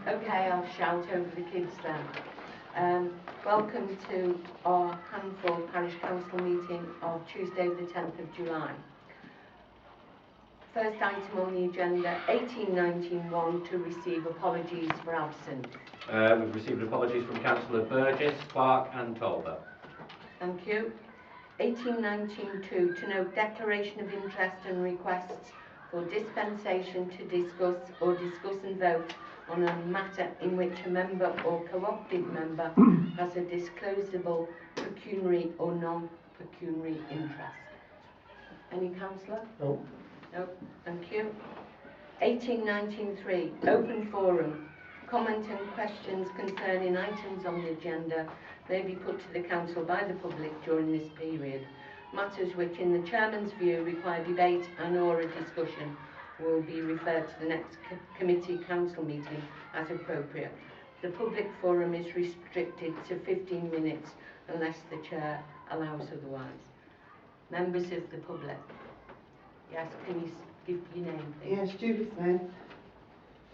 Okay, I'll shout over the kids then. Welcome to our Handful Parish Council meeting of Tuesday the 10th of July. First item on the agenda, 1819-1, to receive apologies for absence. We've received apologies from Councillor Burgess, Clark and Tolbert. Thank you. 1819-2, to note declaration of interest and requests for dispensation to discuss and vote on a matter in which a member or co-opted member has a disclosable pecuniary or non-pecuniary interest. Any councillor? No. No, thank you. 1819-3, open forum. Comment and questions concerning items on the agenda may be put to the council by the public during this period. Matters which, in the chairman's view, require debate and or a discussion will be referred to the next committee council meeting as appropriate. The public forum is restricted to 15 minutes unless the chair allows otherwise. Members of the public. Yes, can you give your name, please? Yes, Julie Smith.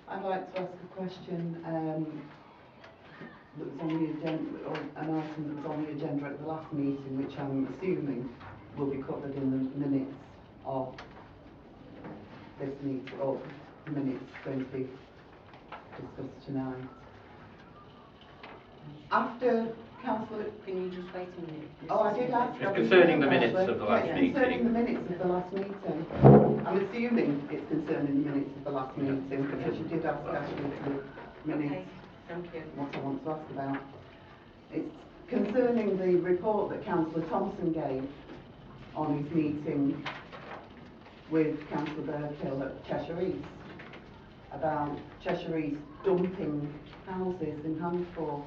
I'd like to ask a question that was on the agenda, or an item that was on the agenda at the last meeting, which I'm assuming will be covered in the minutes of this meeting, or the minutes going to be discussed tonight. After Councillor... Can you just wait a minute? Oh, I did ask. It's concerning the minutes of the last meeting. Concerning the minutes of the last meeting. I'm assuming it's concerning the minutes of the last meeting, because you did ask actually for the minutes. Okay, thank you. What I want to ask about. It's concerning the report that Councillor Thompson gave on his meeting with Councillor Burkill at Cheshire East about Cheshire East dumping houses in Handful.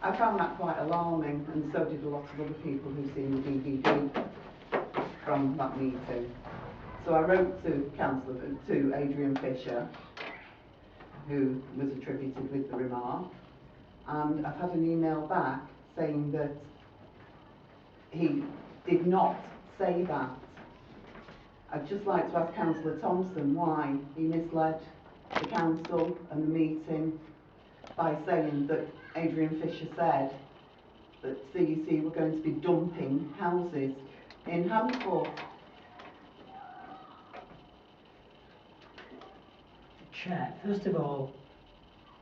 I found that quite alarming, and so did a lot of other people who've seen the DVD from that meeting. So I wrote to Adrian Fisher, who was attributed with the remark, and I've had an email back saying that he did not say that. I'd just like to ask Councillor Thompson why he misled the council and the meeting by saying that Adrian Fisher said that CUC were going to be dumping houses in Handful. Chair, first of all,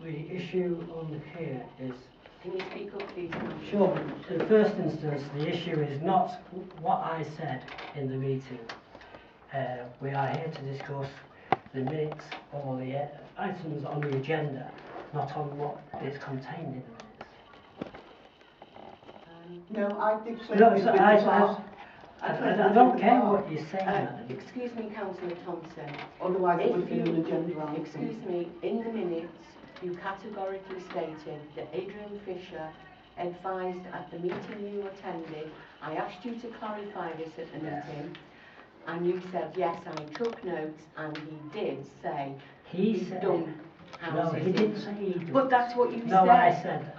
the issue on here is... Can you speak up, please? Sure. In the first instance, the issue is not what I said in the meeting. We are here to discuss the minutes or the items on the agenda, not on what is contained in the minutes. No, I did say no, I don't care what you're saying. Excuse me, Councillor Thompson. Otherwise it would be an agenda item. Excuse me, in the minutes you categorically stated that Adrian Fisher advised at the meeting you attended. I asked you to clarify this at the meeting, and you said yes, I took notes, and he did say he said done houses. No, he didn't say he did. But that's what you said. No, I said.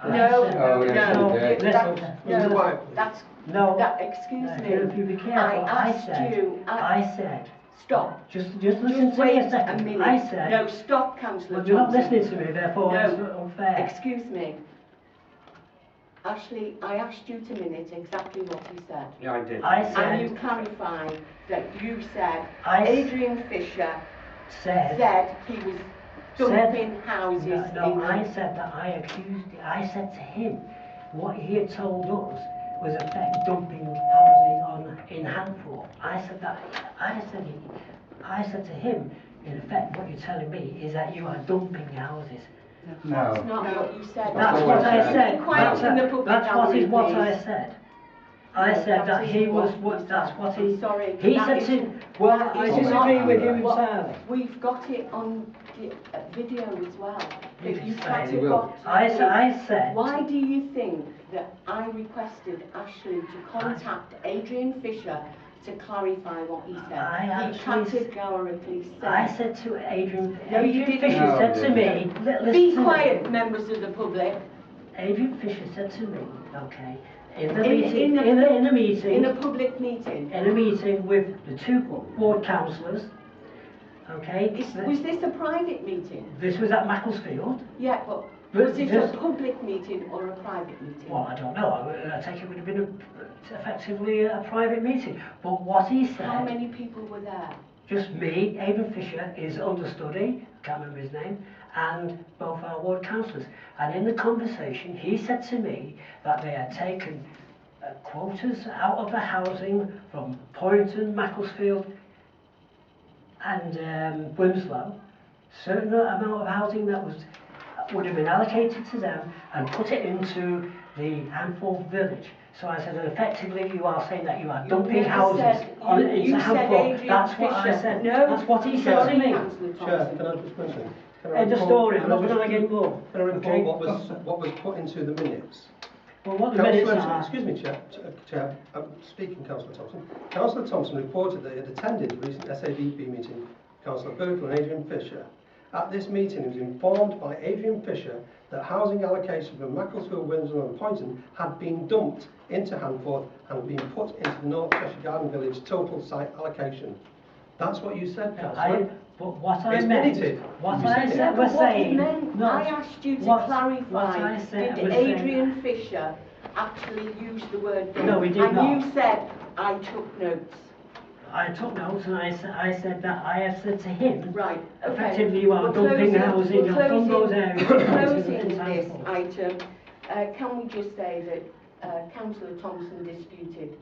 Excuse me. If you be careful, I said. Stop. Just listen to me a second. A minute. I said. No, stop, Councillor. Well, you're not listening to me, therefore it's unfair. Excuse me. Ashley, I asked you to minute exactly what you said. Yeah, I did. I said. And you clarified that you said Adrian Fisher said he was dumping houses. No, I said that I said to him what he had told us was in fact dumping houses in Handful. I said to him, in effect, what you're telling me is that you are dumping houses. No. That's not what you said. That's what I said. What I said. I said that he was what. That's what he. Sorry. He said to. Well, I disagree with you entirely. We've got it on video as well. I said. Why do you think that I requested Ashley to contact Adrian Fisher to clarify what he said? He categorically said. I said to Adrian. No, you didn't. Fisher said to me. Be quiet, members of the public. Adrian Fisher said to me, okay, in the meeting, in a meeting, in a public meeting, in a meeting with the two ward councillors, Okay? Was this a private meeting? This was at Macclesfield. Yeah, but But was it this- a public meeting or a private meeting? Well, I don't know. I take it would have been effectively a private meeting. But what he said... How many people were there? Just me, Aidan Fisher, his understudy, can't remember his name, and both our ward councillors. And in the conversation, he said to me that they had taken quotas out of the housing from Poynton, Macclesfield, and Winslow. Certain amount of housing that would have been allocated to them and put it into the Hanforth village. So I said, effectively, you are saying that you are dumping houses into Hanforth. That's what I said. No, that's what he said to me. Chair, can I just mention? End of story. I'm not going to again more. Can I report Okay. what was put into the minutes? Well, what the minutes Councillor, are... excuse me, Chair. I'm speaking, Councillor Thompson. Councillor Thompson reported that he had attended the recent SADP meeting with Councillor Burkle and Adrian Fisher. At this meeting, he was informed by Adrian Fisher that housing allocation from Macclesfield, Winslow and Poynton had been dumped into Hanforth and been put into the North Cheshire Garden Village total site allocation. That's what you said, Councillor. But what I It's meant, minuted. what You I said it. said, was What he saying, meant, not I asked you to what clarify, I said did was saying- Adrian Fisher actually use the word dump? No, he did and not. you said, I took notes. I took notes and I said that I have said to him, Right, okay. effectively you are We're dumping closing- housing we're from those areas. We're into closing into this Hanforth. item. Can we just say that Councillor Thompson disputed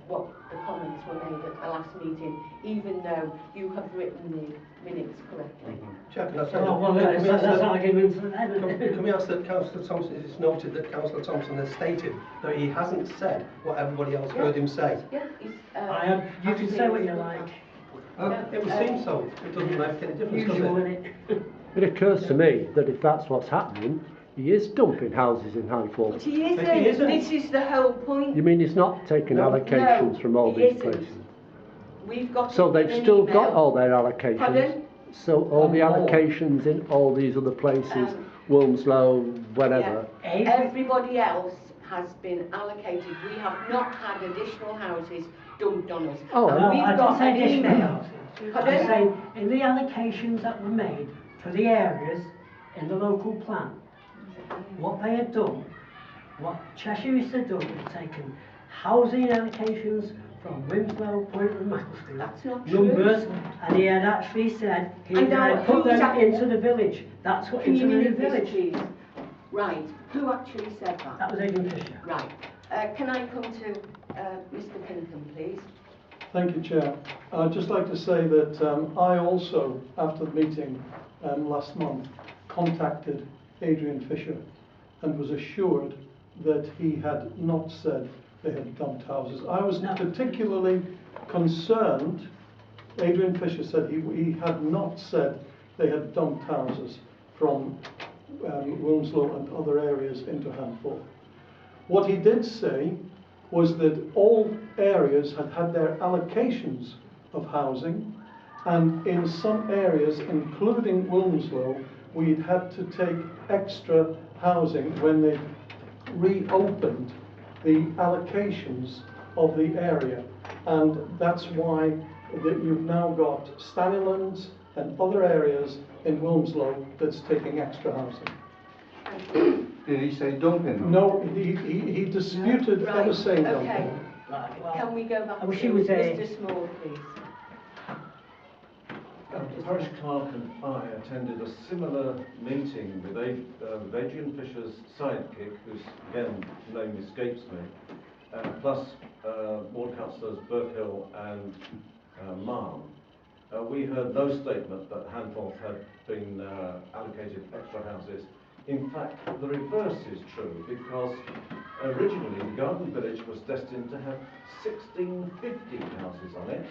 what the comments were made at the last meeting, even though you have written the minutes correctly? Chair, can I say Oh, well, can we ask that's that- argument for Can we ask that Councillor Thompson, it is noted that Councillor Thompson has stated that he hasn't said what everybody else heard him say. Yeah, it's, You can say what you like. It would seem so. It doesn't make any difference, does Usual, it? innit? It occurs to me that if that's what's happening, he is dumping houses in But Hanforth. he isn't. But he isn't. This is the whole point. You mean he's not taking No. allocations No, from all he these isn't. places? We've got So it they've in an still got email. all their allocations? Pardon? So all the allocations in all these other places, Wilmslow, whatever? Yeah. Everybody else has been allocated. We have not had additional houses dumped on us. Oh, And No, we've I got didn't say an additional email. houses. Pardon? I'm saying in the allocations that were made for the areas in the local plan, what they had done, what Cheshire had done, was taken housing allocations from Winslow, Point and Macclesfield, That's not true. numbers, and he had actually said he And now had put who's them that- into the village. That's what Can into you the read this, village. please? Right. Who actually said that? That was Adrian Fisher. Right. Can I come to Mr. Pinkham, please? Thank you, Chair. I'd just like to say that I also, after the meeting last month, contacted Adrian Fisher and was assured that he had not said they had dumped houses. I was No. particularly concerned. Adrian Fisher said he had not said they had dumped houses from Wilmslow and other areas into Hanforth. What he did say was that all areas had had their allocations of housing, and in some areas, including Wilmslow, we'd had to take extra housing when they reopened the allocations of the area. And that's why that you've now got Stannylands and other areas in Wilmslow that's taking extra housing. Did he say dumping? No, he disputed Right, ever saying okay. dumping. Right, well, Can we go back I wish to he was Mr. Small, please? The parish clerk and I attended a similar meeting with Adrian Fisher's sidekick, whose again name escapes me, plus ward councillors Burkill and Marn. We heard no statement that Hanforth had been allocated extra houses. In fact, the reverse is true, because originally the Garden Village was destined to have 1650 houses on it,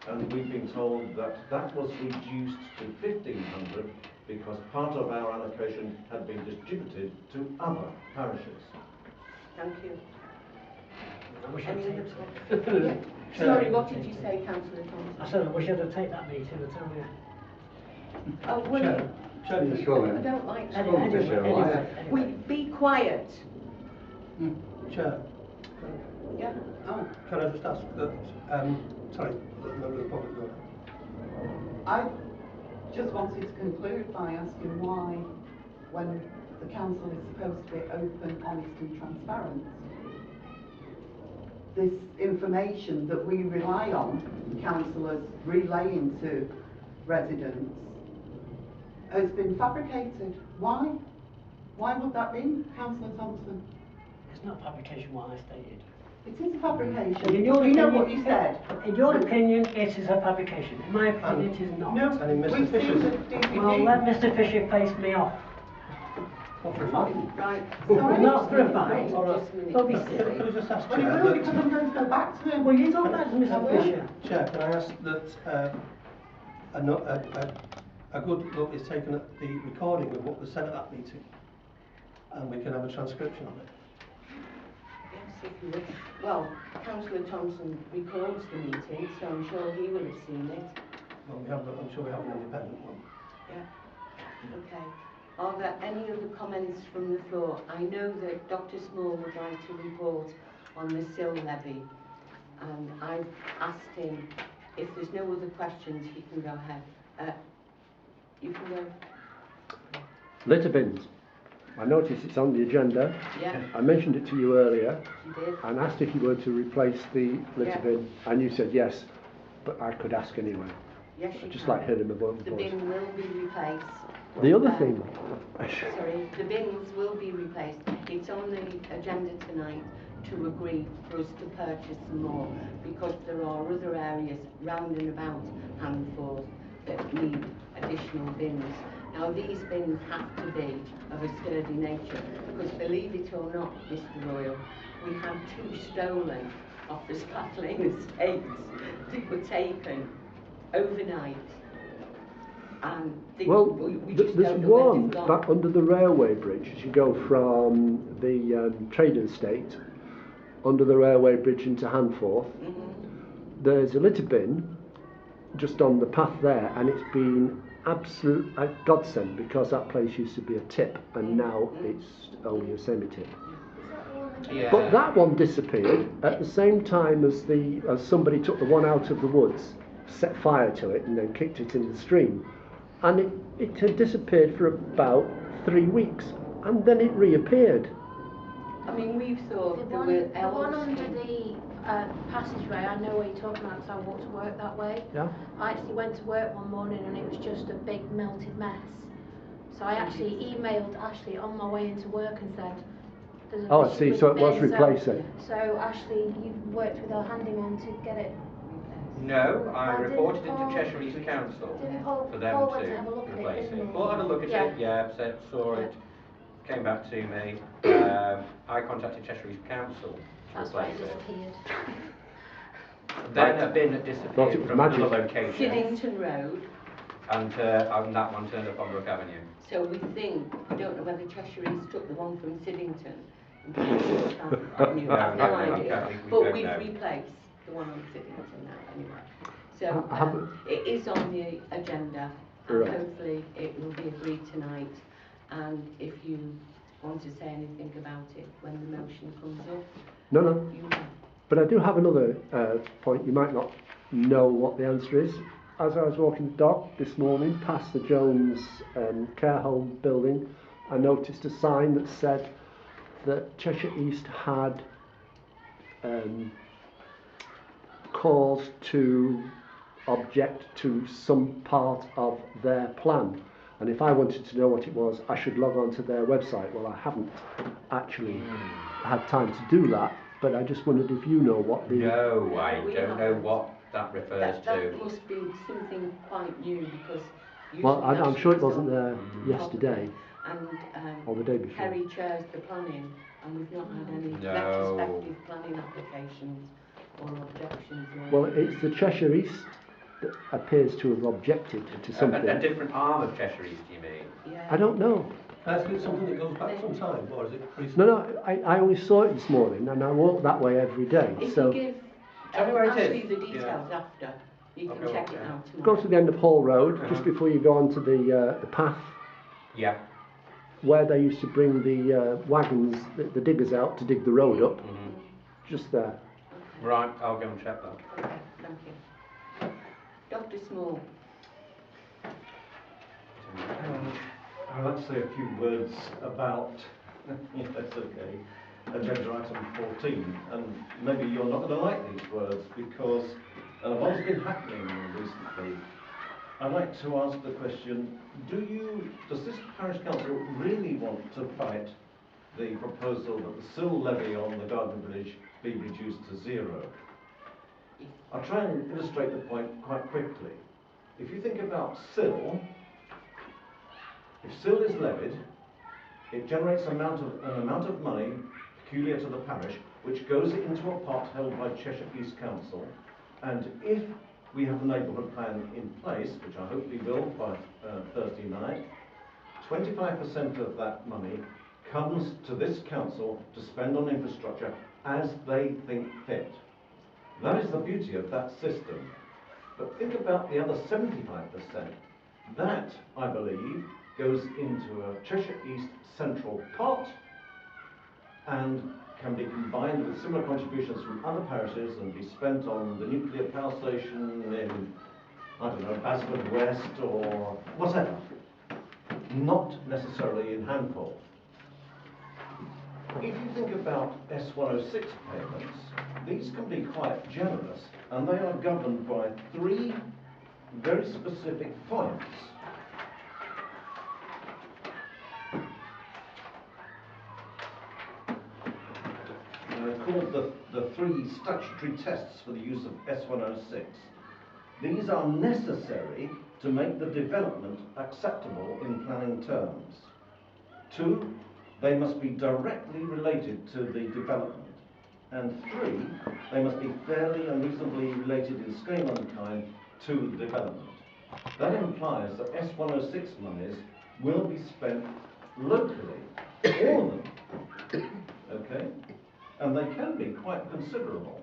and we've been told that that was reduced to 1500 because part of our allocation had been distributed to other parishes. Thank you. I wish I'd Any other taken talk? Yeah. Sorry, what did you say, Councillor Thompson? I said I wish I'd have taken that meeting, I tell you. Oh, will you? I don't like that. We be quiet. Chair, Yeah. can I just ask that, sorry, the member of the public go ahead. I Just wanted to conclude by asking why, when the council is supposed to be open, honest and transparent, this information that we rely on councillors relaying to residents has been fabricated. Why? Why would that be, Councillor Thompson? It's not fabrication what I stated. It is a fabrication. In your You know opinion- what you said. In your opinion, it is a fabrication. In my opinion, it is not. No, And in Mr. we've seen Fisher's- the DVD. Well, let Mr. Fisher face me off. Not for a fact. Right. Sorry? Not for a fact. All right. Just a minute. Don't be Can silly. I just ask Well, you Chair will, that- because I'm going to go back to him. Well, you go back to I Mr. will. Fisher. Chair, can I ask that a good look is taken at the recording of what was said at that meeting, and we can have a transcription of it. Yes, if you wish. Well, Councillor Thompson records the meeting, so I'm sure he will have seen it. Well, I'm sure we have an independent one. Yeah. Okay. Are there any other comments from the floor? I know that Dr. Small would like to report on the sill levy, and I've asked him if there's no other questions, he can go ahead. You can go. Litter bins. I noticed it's on the agenda. Yeah, I mentioned it to you earlier you did. and asked if you were to replace the litter Yeah. bin, and you said yes, but I could ask anyway. Yes, you I'd just can. like hearing about The the voice. bin will be replaced. The other thing, Sorry, the bins will be replaced. It's on the agenda tonight to agree for us to purchase some more, because there are other areas round and about Handforth that need additional bins. Now these bins have to be of a sturdy nature, because believe it or not, Mr. Royal, we had 2 stolen off the Spatling estates that were taken overnight. And well, we just there's don't know where one they've gone. back under the railway bridge as you go from the Trader Estate under the railway bridge into Handforth. There's a litter bin just on the path there, and it's been absolute a godsend, because that place used to be a tip and now it's only a semi-tip. Yeah. But that one disappeared at the same time as somebody took the one out of the woods, set fire to it and then kicked it in the stream, and it had disappeared for about 3 weeks and then it reappeared. I mean, we've thought The there one, were the one elves under in- the passageway, I know what you're talking about because I walked to work that way. Yeah. I actually went to work one morning and it was just a big melted mess. So I actually emailed Ashley on my way into work and said, there's a Oh, I issue see, with so the it was bin. replacing. So Ashley, you worked with our handyman to get it. No, I Oh, didn't reported into Paul- Cheshire East Council Didn't Paul, for them Paul to went to have a look at it, replace didn't it. he? Paul had a look at Yeah. it, said, saw it, came back to me. I contacted Cheshire East Council to That's why replace it it. disappeared. Then a bin had Thought it disappeared was from magic. another location, Siddington Road. and that one turned up on Brook Avenue. So we think, I don't know whether Cheshire East took the one from Siddington. and put it on Avenue. I've no idea. But we've replaced the one on Siddington now anyway. So it is on the agenda, and Right. hopefully it will be agreed tonight. And if you want to say anything about it when the motion comes up, No, you can. but I do have another point. You might not know what the answer is. As I was walking the dog this morning past the Jones care home building, I noticed a sign that said that Cheshire East had cause to object to some part of their plan. And if I wanted to know what it was, I should log on to their website. Well, I haven't actually had time to do that, but I just wondered if you know what the... No, I We don't know haven't. what that refers That to. must be something quite new, because Well, usually I'm that's sure it what's wasn't on there yesterday and or the day before. Kerry chairs the planning, and we've not had any No. retrospective planning applications or objections. Well, it's the Cheshire East that appears to have objected to something. A different arm of Cheshire East, you mean? Yeah. I don't know. Is it something that goes back some time, or is it recent? No, I only saw it this morning, and I walk that way every day. If So you give Tell me where it Ashley is. the details after, you can Okay, check yeah. it out go tomorrow. to the end of Hall Road, just Uh-huh. before you go onto the path Yeah. where they used to bring the wagons, the diggers out to dig the road up. Just there. Right, I'll go and check that. Okay, thank you. Dr. Small. like to say a few words about, if that's okay, agenda item 14. And maybe you're not going to like these words because what's been happening recently, I'd like to ask the question, does this parish council really want to fight the proposal that the sill levy on the garden bridge be reduced to 0? I'll try and illustrate the point quite quickly. If you think about sill, if sill is levied, it generates an amount of money peculiar to the parish, which goes into a pot held by Cheshire East Council, and if we have the neighbourhood plan in place, which I hope we will by Thursday night, 25% of that money comes to this council to spend on infrastructure as they think fit. That is the beauty of that system. But think about the other 75%. That, I believe, goes into a Cheshire East central pot and can be combined with similar contributions from other parishes and be spent on the nuclear power station in, I don't know, Basford West or whatever. Not necessarily in Handful. If you think about S106 payments, these can be quite generous, and they are governed by 3 very specific points. Called the 3 statutory tests for the use of S106. These are necessary to make the development acceptable in planning terms. 2, they must be directly related to the development. And 3, they must be fairly and reasonably related in scale and kind to the development. That implies that S106 monies will be spent locally, all of them, okay? And they can be quite considerable.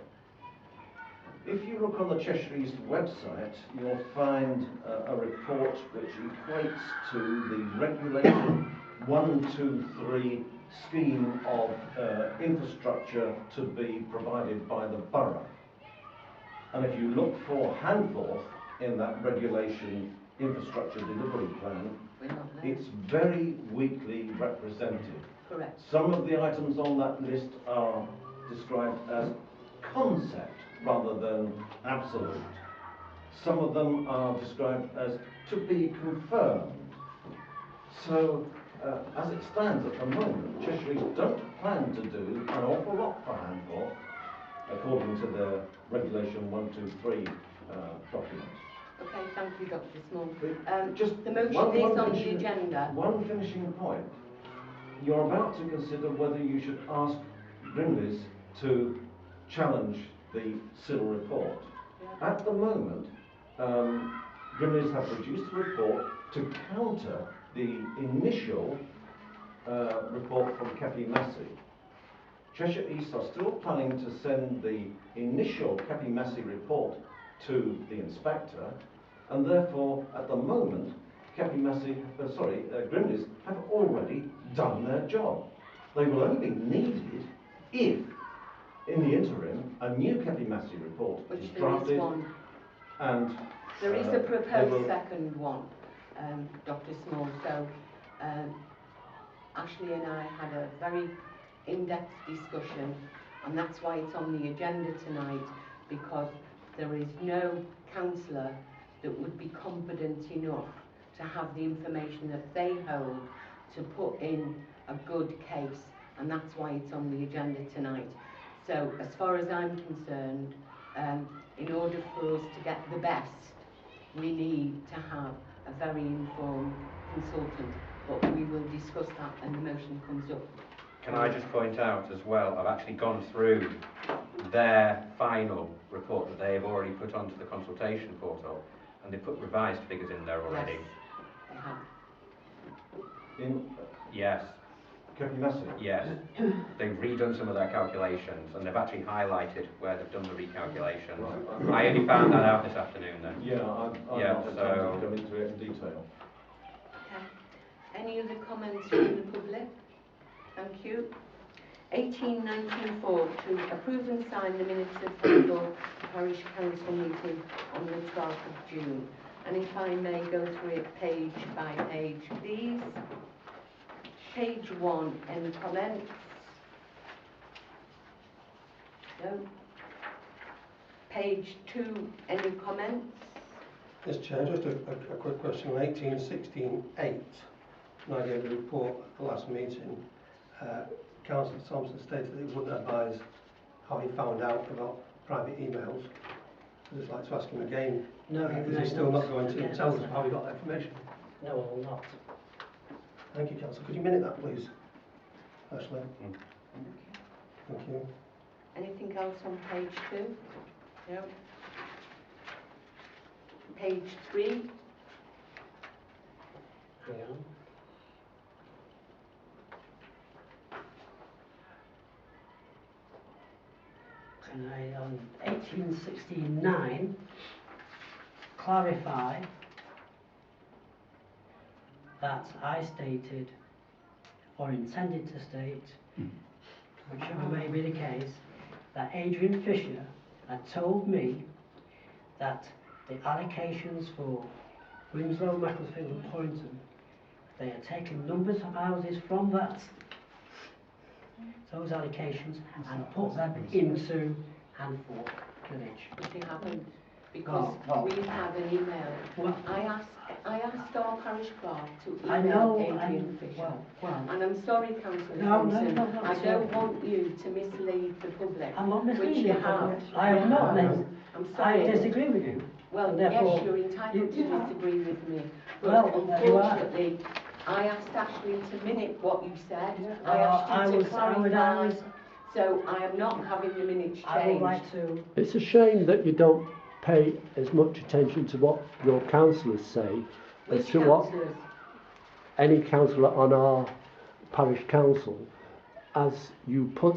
If you look on the Cheshire East website, you'll find a report which equates to the Regulation 123 scheme of infrastructure to be provided by the borough. And if you look for Handforth in that regulation infrastructure delivery plan, it's very weakly represented. Correct. Some of the items on that list are described as concept rather than absolute. Some of them are described as to be confirmed. So, as it stands at the moment, Cheshire East don't plan to do an awful lot for Handforth, according to the Regulation 123 document. Okay, thank you, Dr. Small. Just the motion is on the agenda. One finishing point. You're about to consider whether you should ask Grimleys to challenge the Cllr report. Yeah. At the moment, Grimleys have produced a report to counter the initial report from Kepi Massey. Cheshire East are still planning to send the initial Kepi Massey report to the inspector, and therefore, at the moment, Grimleys have already done their job. They will only be needed if, in the interim, a new Kepi Massey report is drafted. And there is a proposed second one, Dr. Small. So Ashley and I had a very in-depth discussion, and that's why it's on the agenda tonight, because there is no councillor that would be confident enough to have the information that they hold to put in a good case, and that's why it's on the agenda tonight. So as far as I'm concerned, in order for us to get the best, we need to have a very informed consultant, but we will discuss that when the motion comes up. Can I just point out as well, I've actually gone through their final report that they have already put onto the consultation portal, and they put revised figures in there already. Yes, they have. Yes. Kepi Massey? Yes. They've redone some of their calculations, and they've actually highlighted where they've done the recalculations. Right. I only found that out this afternoon then. Yeah, I've not attempted to go into it in detail. Okay. Any other comments from the public? Thank you. 1894, to approve and sign the minutes of the Parish Council meeting on the 12th of June. And if I may go through it page by page, please. Page 1, any comments? No. Page 2, any comments? Yes, Chair, just a quick question. On 1816.8, when I gave the report at the last meeting, Councillor Thompson stated that he wouldn't advise how he found out about private emails. I'd just like to ask him again, No, is he still not going to tell us how he got that information? No, I will not. Thank you, Councillor. Could you minute that, please? Ashley? Thank you. Anything else on page 2? No. Page 3? Hang on. Can I, on 1869, clarify that I stated, or intended to state, whichever may be the case, that Adrian Fisher had told me that the allocations for Winslow, Macclesfield and Poynton, they had taken numbers of houses from those allocations and put them into Handforth Village. But they haven't, because Well, we've had an email. Well, I asked our parish clerk to I email know, Adrian Fisher. well, And I'm sorry, Councillor No, no, Thompson, no, no, I sorry. don't want you to mislead the public. I'm not Which misleading you you. have. I have not Yes. misleading. I'm I sorry. disagree with you. Well, and yes, therefore you're entitled to you- disagree with me. But Well, there you are. unfortunately, I asked Ashley to minute what you said. Yeah. I asked I you to would clarify. ask- So I am not having the minutes changed. I would like to. It's a shame that you don't pay as much attention to what your councillors say as Which to what councillors? any councillor on our parish council, as you put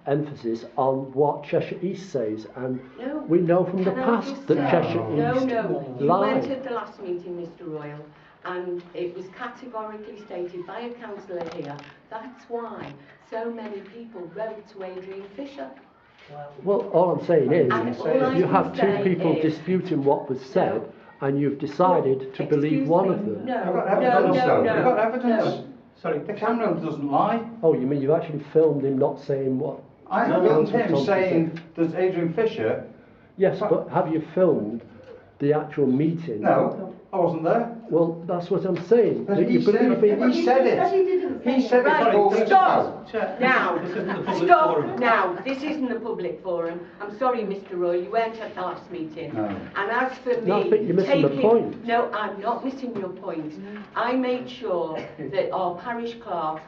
emphasis on what Cheshire East says, and No. we know from the Can I past just that say- Cheshire No, East no, you lie. went at the last meeting, Mr Royal, and it was categorically stated by a councillor here, that's why so many people wrote to Adrian Fisher. Well, all I'm saying is, And all I you can have two say people is- disputing what was said, and you've decided to believe Excuse one me, of them. No, I've got no, evidence, no, though. no. We've got evidence. No. Sorry, The camera doesn't lie. Oh, you mean you've actually filmed him not saying what? I No, filmed that's what him Thompson saying said. there's Adrian Fisher. Yes, but have you filmed the actual meeting? No, I wasn't there. Well, that's what I'm saying. But That he you said believe it. in. He said it. He said Right, it 4 weeks stop. ago. Now, This isn't the public stop forum. now, this isn't the public forum. I'm sorry, Mr Royal, you weren't at the last meeting. No. And as for me, No, I think you're missing the point. No, I'm not missing your point. I made sure that our parish clerk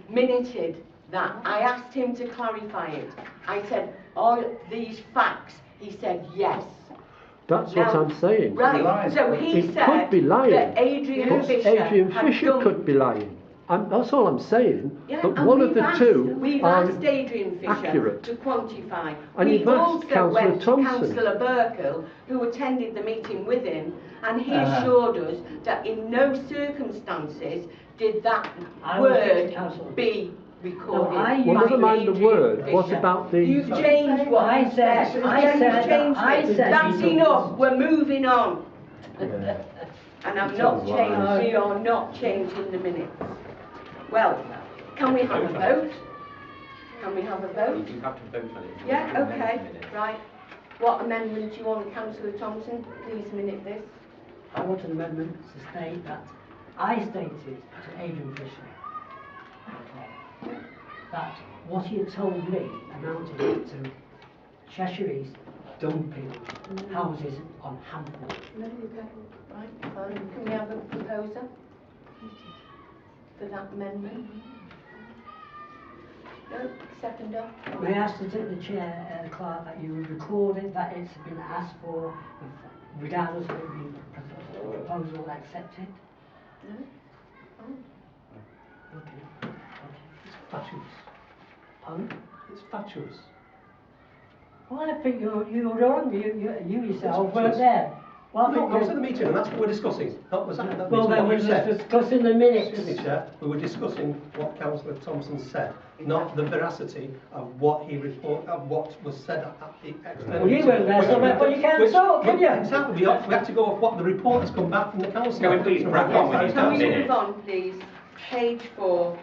minuted that. I asked him to clarify it. I said, are these facts? He said, yes. That's what Now, I'm saying. Right, lying. so he It said could be lying. that Adrian But Fisher Adrian had Fisher done... could be lying. And that's all I'm saying. Yeah, But and one of we've the asked- two We've are asked Adrian Fisher accurate. to quantify. And We you've asked also Councillor went to Thompson. Councillor Burkle, who attended the meeting with him, and he Uh-huh. assured us that in no circumstances did that I will speak to word Councillor. be recorded. No, I Well, by never mind the Adrian word. What Fisher. about the... You've changed what I you said- said. I You've said- changed I it. said That's you enough. don't- We're moving on. Yeah. And I'm You not tell us lies. changing, we are not changing the minutes. Well, can we have a vote? Can we have a vote? You have to vote on it. if you Yeah, want to amend okay, the minutes. right. What amendment do you want, Councillor Thompson? Please minute this. I want an amendment to state that I stated to Adrian Fisher that what he had told me amounted to Cheshire East dumping houses on Handforth. Right, fine. Can we have a proposer for that amendment? No, seconder? May I ask the chair, clerk, that you would record it, that it's been asked for, regardless of it being proposal accepted? No? Okay. It's fatuous. Pardon? It's fatuous. Well, I think you're wrong. You yourself It's weren't just- there. Well, I No, I was at think the meeting and that's what we're discussing. That was that well, meeting, then what we're you said. just discussing the minutes. Excuse me, Chair, we were discussing what Councillor Thompson said, not the veracity of what he of what was said at the external. Well, you weren't there, so therefore you can't talk, can you? Exactly, we have to go off what the report has come back from the council. Can we please crack on with these Can we minutes? move on, please? page 4.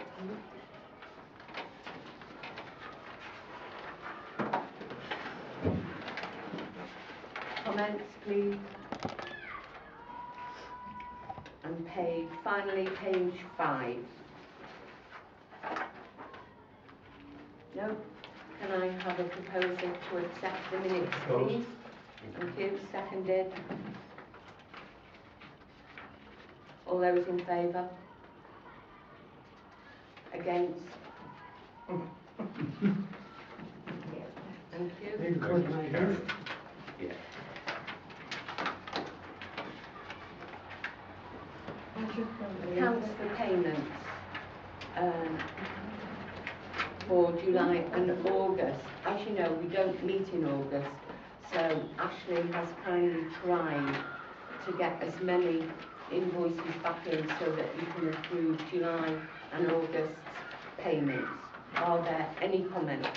Comments, please. And finally, page 5. No? Can I have a proposal to accept the minutes, please? Thank you. Seconded. All those in favour? Against? Thank you. Motion's carried. Yeah. Accounts for payments for July and August. As you know, we don't meet in August, so Ashley has kindly tried to get as many invoices back in so that we can approve July and August's payments. Are there any comments?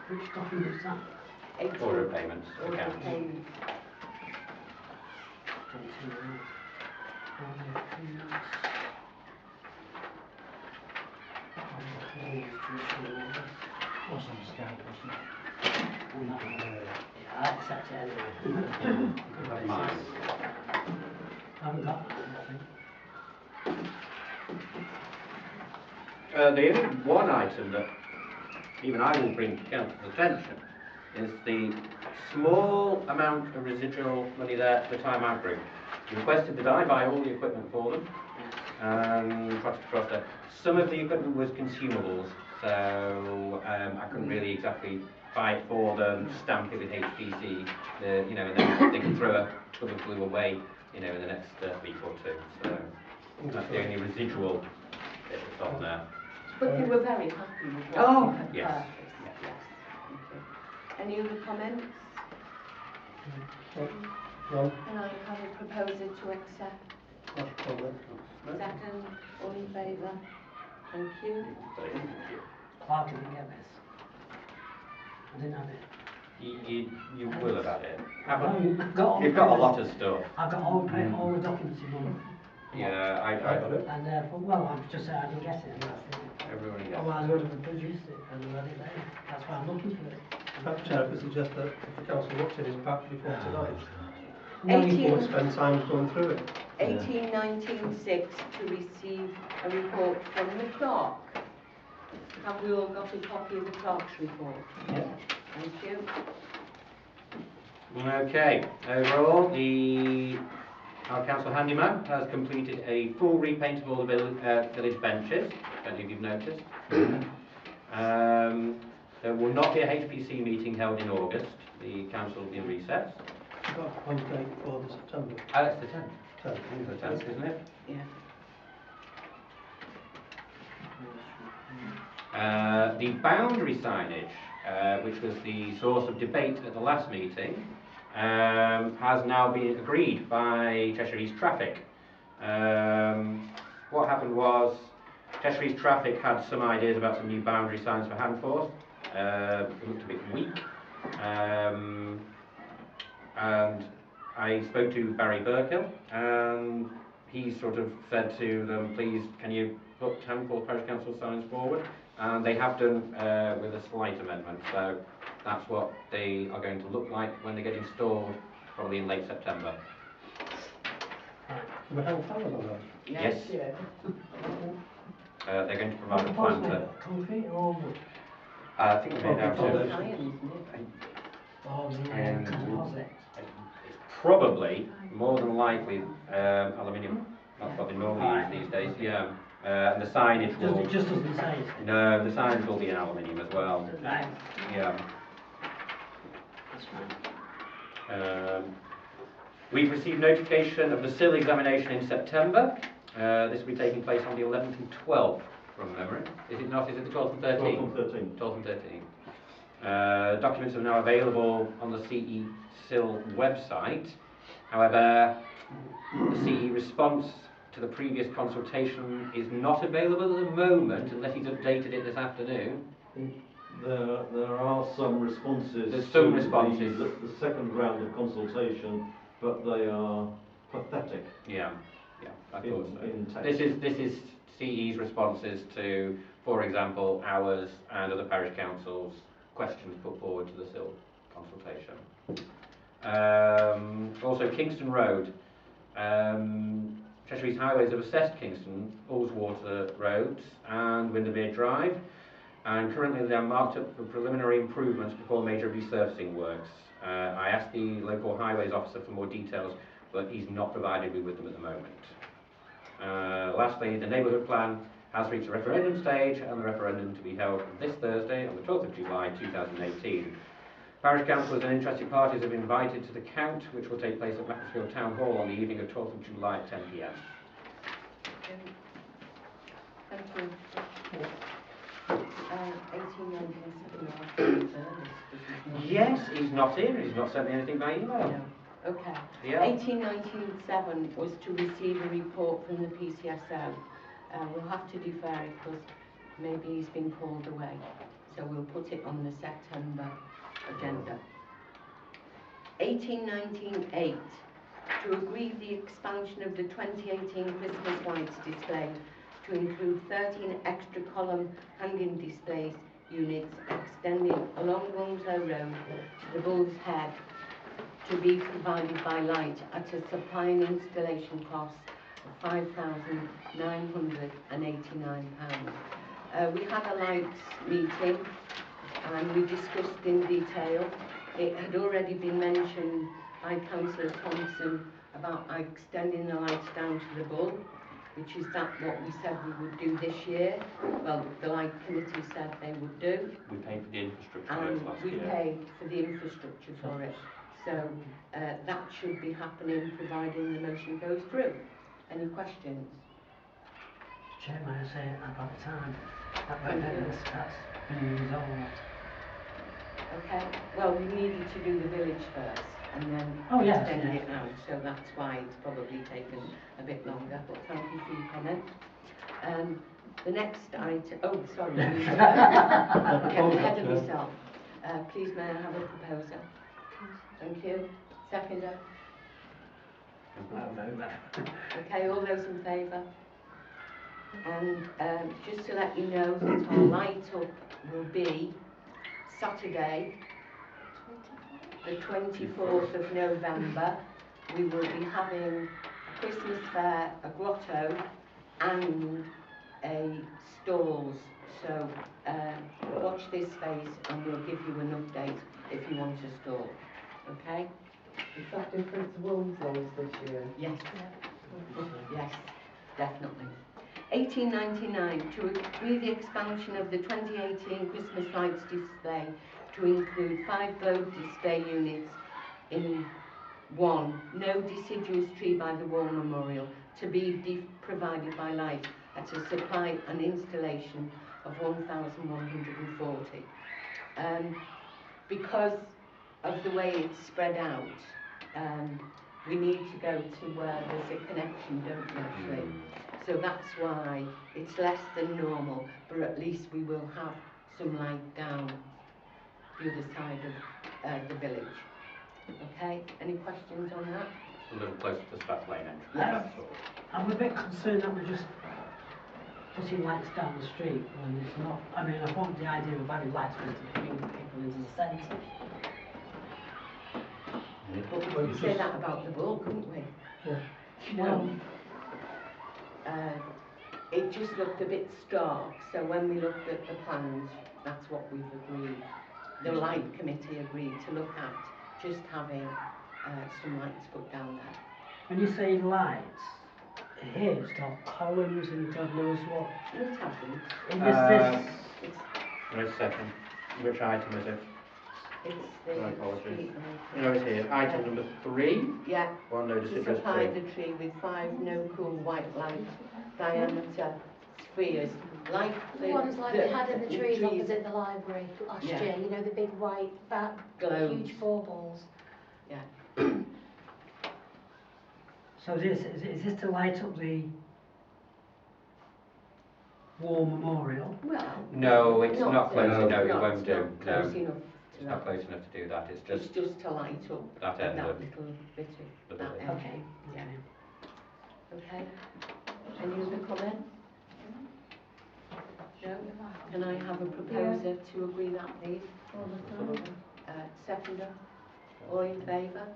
Which document is that? Order of payments, Order of accounts. payments. Wasn't a scam, wasn't Yeah, I accept it anyway. That's mine. I haven't got that, I think. The only one item that even I will bring to council's attention is the small amount of residual money there at the time out group. You requested that I buy all the equipment for them, and across there. Some of the equipment was consumables, so I couldn't really exactly buy it for them, stamp it with HPC, you know, and then they can throw a tub of glue away, you know, in the next week or two. So that's the only residual bit that's on there. But you were very happy with what Oh, you had yes. purchased. Yes. Thank you. Any other comments? None. Can I have a proposal to accept? Second, all in favour? Thank you. Clark didn't get this. I didn't have it. You will have had it. I've got all You've the got a papers. lot of stuff. I've got all the documents in one. Yeah, I got it. And well, I've just said I didn't get it. And that's it. Everybody gets Otherwise, I would have produced it and read it there. That's why I'm looking for it. Madam Chair, I could suggest that if the council looked at his pack before tonight, No, you 18 or spend time going through it. 1819-6 to receive a report from the clerk. Have we all got a copy of the clerk's report? Yes. Thank you. Okay, overall, our council handyman has completed a full repaint of all the village benches. Don't know if you've noticed. There will not be a HPC meeting held in August. The council will be in recess. You've got one date for the September. That's the 10th. 10th. The 10th, isn't it? Yeah. The boundary signage, which was the source of debate at the last meeting, has now been agreed by Cheshire East Traffic. What happened was Cheshire East Traffic had some ideas about some new boundary signs for Handforth. It looked a bit weak, and I spoke to Barry Burkill, and he sort of said to them, please, can you put Handforth Parish Council signs forward? And they have done with a slight amendment, so that's what they are going to look like when they get installed, probably in late September. Can we hang flowers on that? Yes. Yeah. They're going to provide a What's planter. it? Concrete or wood? I think they're made out of Iron, isn't it? Or the Um, composite? it's probably, more than likely, aluminium. That's what they normally use these days, yeah. And the signage will... It just doesn't say. No, the signage will be in aluminium as well. Right. Yeah. That's fine. We've received notification of the CIL examination in September. This will be taking place on the 11th and 12th, from memory. Is it not? Is it the 12th and 13th? 12th and 13th. 12th and 13th. Documents are now available on the CE CIL website. However, the CE response to the previous consultation is not available at the moment, unless he's updated it this afternoon. There are some responses. There's some to responses. The second round of consultation, but they are pathetic. Yeah, I thought so. In text. This is CE's responses to, for example, ours and other parish councils' questions put forward to the Cllr consultation. Also, Kingston Road. Cheshire East Highways have assessed Kingston, Ullswater Roads and Windermere Drive, and currently they are marked up for preliminary improvements before major resurfacing works. I asked the local highways officer for more details, but he's not provided me with them at the moment. Lastly, the neighbourhood plan has reached the referendum stage, and the referendum to be held this Thursday on the 12th of July 2018. Parish councillors and interested parties have been invited to the count, which will take place at Macclesfield Town Hall on the evening of 12th of July at 10 p.m. Thank you. 1897. Yes, he's not here. He's not sent me anything by email. No. Okay. Yeah. 1897 was to receive a report from the PCSO. We'll have to defer it because maybe he's been called away. So we'll put it on the September agenda. 1898, to agree the expansion of the 2018 Christmas lights display to include 13 extra column hanging display units extending along Wilmslow Road to the Bull's Head, to be provided by Light at a supply and installation cost of £5,989. We had a Lights meeting and we discussed in detail. It had already been mentioned by Councillor Thompson about extending the lights down to the Bull, which is that what we said we would do this year. Well, the Light Committee said they would do. We paid for the infrastructure And last we year. paid for the infrastructure for it. So that should be happening providing the motion goes through. Any questions? Chairman, I say about time. That's been resolved. Okay, well, we needed to do the village first and then extend it out, so that's why it's probably taken a bit longer, but thank you for your comment. The next item, oh, sorry, I'm getting ahead of myself. Please may I have a proposer? Thank you. Seconder? Okay, all those in favour? And just to let you know that our light up will be Saturday, the 24th of November. We will be having a Christmas fair, a grotto and a stalls. So watch this space and we'll give you an update if you want a stall. Okay? Is that different to Wilmslow's this year? Yes. Yes, definitely. 1899, to agree the expansion of the 2018 Christmas lights display to include 5 globe display units in 1, no deciduous tree by the War Memorial, to be provided by Light at a supply and installation of 1,140. Because of the way it's spread out, we need to go to where there's a connection, don't we, actually? So that's why it's less than normal, but at least we will have some light down the other side of the village. Okay, any questions on that? A little closer to Staff Lane entrance, Yes. that's all. I'm a bit concerned that we're just putting lights down the street when it's not. I mean, I thought the idea of having lights was to bring people into the centre. But we could say that about the Bull, couldn't we? Yeah. Well, it just looked a bit stark, so when we looked at the plans, that's what we've agreed. The Light Committee agreed to look at just having some lights put down there. When you say lights, here it's got columns and God knows what. No, it hasn't. In this, Wait a second. Which item is it? It's the My apologies. street lighting. No, it's here. Item number 3. Yeah, One no to deciduous supply tree. the tree with 5 no-cool white light diameter spheres, like The ones like we had in the trees opposite the library last Yeah. year, you know, the big white, Globes. huge 4 balls. Yeah. so is this to light up the War Memorial? Well, No, it's not close enough. No, it not won't do. close No, enough to it's not close enough to do that. It's It's just just to light up that that end of little bit the of that village. area. Okay. Yeah. Okay. Any other comments? No? Can I have a proposer to agree that, please? Seconder? All in favour?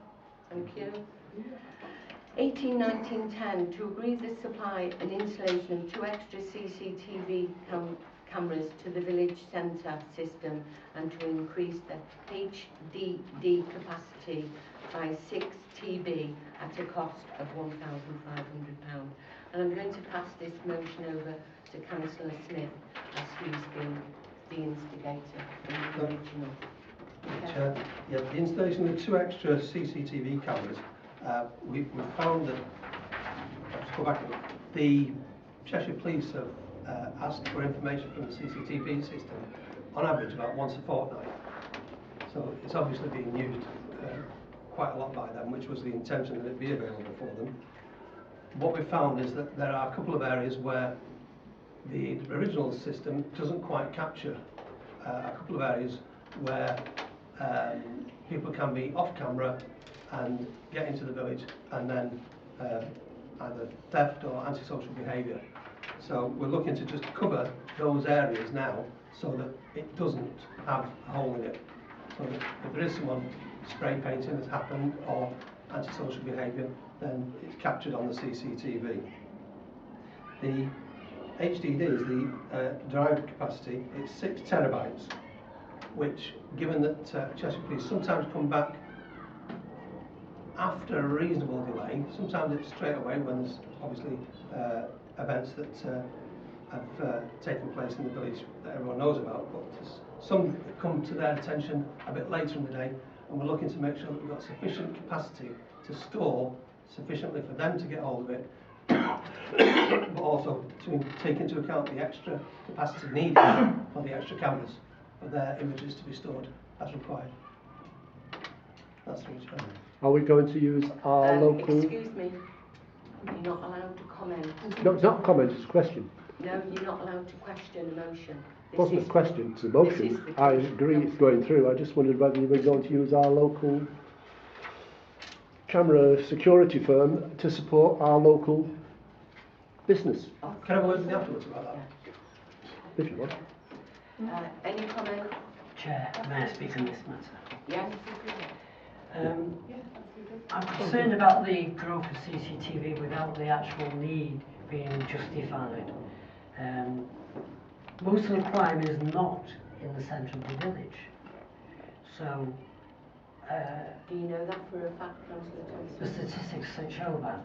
Thank you. 18/19/10, to agree the supply and installation of 2 extra CCTV cameras to the village centre system and to increase the HDD capacity by 6 TB at a cost of £1,500. And I'm going to pass this motion over to Councillor Smith, as he's been the instigator in the original. Okay. Chair, yeah, the installation of 2 extra CCTV cameras, we found that, let's go back a bit, the Cheshire Police have asked for information from the CCTV system on average about once a fortnight. So it's obviously being used quite a lot by them, which was the intention that it be available for them. What we found is that there are a couple of areas where the original system doesn't quite capture a couple of areas where people can be off camera and get into the village and then either theft or antisocial behaviour. So we're looking to just cover those areas now so that it doesn't have a hole in it. So that if there is someone spray painting that's happened or antisocial behaviour, then it's captured on the CCTV. The HDD is the drive capacity. It's 6 terabytes, which, given that Cheshire Police sometimes come back after a reasonable delay, sometimes it's straight away when there's obviously events that have taken place in the village that everyone knows about, but some that come to their attention a bit later in the day, and we're looking to make sure that we've got sufficient capacity to store sufficiently for them to get hold of it, but also to take into account the extra capacity needed for the extra cameras for their images to be stored as required. That's the reason. Are we going to use our local... Excuse me, you're not allowed to comment. No, it's not a comment, it's a question. No, you're not allowed to question a motion. It wasn't a question, it's a motion. I agree it's going through. I just wondered whether you were going to use our local camera security firm to support our local business. Can I have a word with you afterwards about that? If you want. Any comment? Chair, may I speak on this matter? Yes. I'm concerned about the growth of CCTV without the actual need being justified. Most of the crime is not in the centre of the village. So, do you know that for a fact, Councillor Thompson? the statistics show that.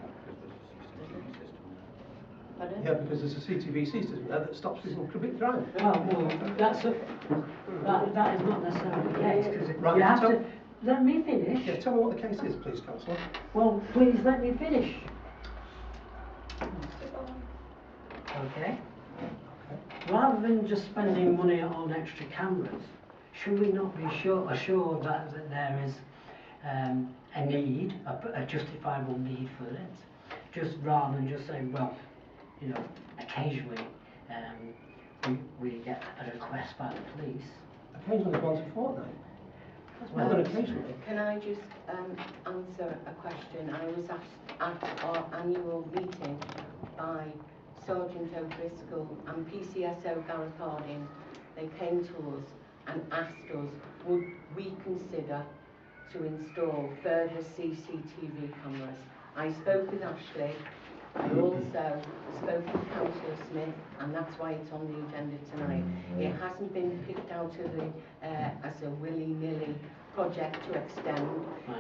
Pardon? Yeah, because there's a CCTV system there that stops people commit crime. Well, that is not necessarily the case, because Right, you have so- to... Let me finish. Yeah, tell me what the case is, please, Councillor. Well, please let me finish. Okay. Rather than just spending money on extra cameras, should we not be assured that there is a need, a justifiable need for it, just rather than just saying, well, you know, occasionally we get a request by the police. Occasionally once a fortnight. That's more than occasionally. Can I just answer a question? I was asked at our annual meeting by Sergeant O'Driscoll and PCSO Gareth Harding. They came to us and asked us, would we consider to install further CCTV cameras? I spoke with Ashley. I also spoke with Councillor Smith, and that's why it's on the agenda tonight. It hasn't been picked out of the, as a willy-nilly project to extend.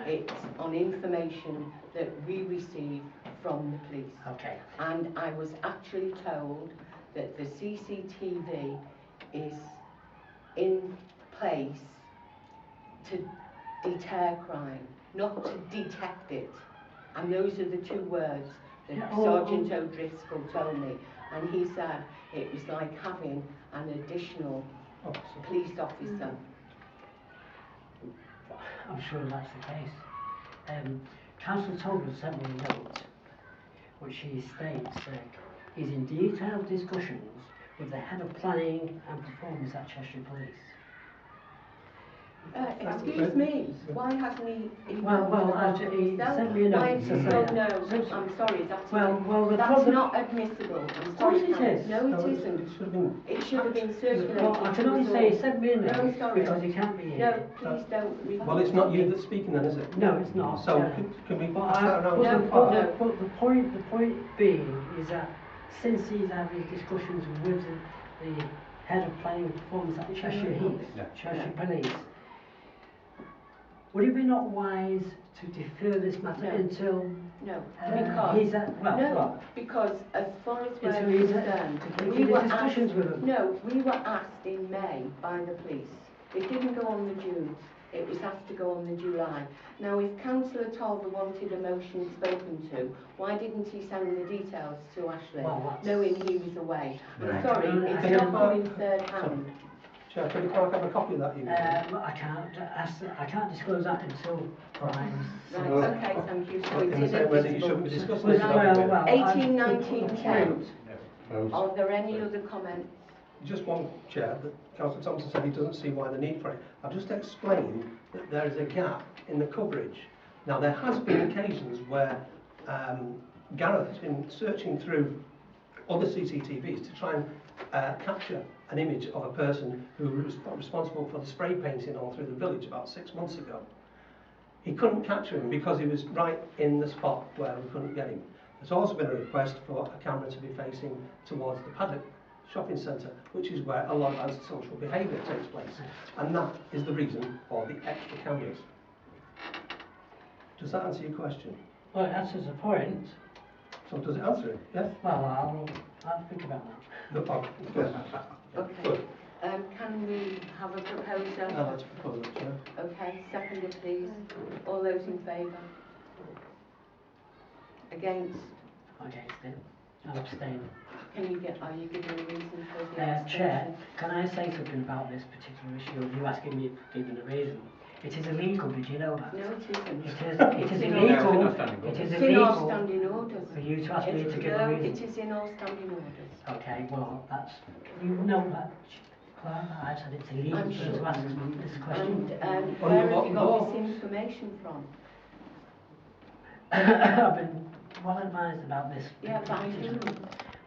It's on information that we receive from the police. Okay. And I was actually told that the CCTV is in place to deter crime, not to detect it. And those are the 2 words that Sergeant O'Driscoll told me. And he said it was like having an additional police officer. I'm sure that's the case. Councillor Tolbert sent me a note which he states that he's in detailed discussions with the head of planning and performance at Cheshire Police. Excuse me, why hasn't he emailed Well, the clerk he himself? sent me a note Why to is say he that. no, So- I'm sorry, that's, Well, the that's problem- not admissible. I'm Of course sorry, it is. No, No, it it isn't. should have been. It should have been circulated. Well, I can only to us say all. he sent me a No, note sorry. because he can't be No, here. please don't. Well, it's not you that's speaking then, is it? No, it's not. So no. can we But, pass that around? No, to the no. clerk? but the point being is that since he's had his discussions with the head of planning and performance at Cheshire Heath, Yeah. Cheshire Police, would it be not wise to defer this matter No. until No, he's at, well, no, what? because as far as we're Until he's concerned, to we continue were discussions asked, with him? no, we were asked in May by the police. It didn't go on the June, it was asked to go on the July. Now, if Councillor Tolver wanted a motion spoken to, why didn't he send the details to Ashley, Well, that's- knowing he was away? I'm Right. sorry, No, it's I not don't- coming third hand. Chair, can the clerk have a copy of that email? I can't disclose that until Brian's. Right, Well, okay, thank you, so In the it's same way that you shouldn't be inadmissible. discussing this. Well, 18, I- 19, the 10. point- Are there any other comments? Just one, Chair, that Councillor Thompson said he doesn't see why the need for it. I've just explained that there is a gap in the coverage. Now, there has been occasions where Gareth has been searching through other CCTVs to try and capture an image of a person who was responsible for the spray painting all through the village about 6 months ago. He couldn't capture him because he was right in the spot where we couldn't get him. There's also been a request for a camera to be facing towards the Paddock shopping centre, which is where a lot of antisocial behaviour takes place. And that is the reason for the extra cameras. Does that answer your question? Well, it answers the point. So does it answer it? Yes? Well, I'll think about that. No, good. Okay. Good. Can we have a proposer? I'd like to propose it, Chair. Okay, seconder please. All those in favour? Against? Against it. I'll abstain. Are you giving a reason for the Chair, abstention? can I say something about this particular issue? You asking me for giving a reason. It is illegal, did you know that? No, it isn't. It is in illegal. our standing It is It's in our illegal standing orders. for you to ask me to give a No, reason. it is in our standing orders. Okay, well, that's, you know that, Clara, I said it's illegal I'm for sure. you to ask me this question. And Under where have what you got law? this information from? I've been well advised about this. Yeah, by whom?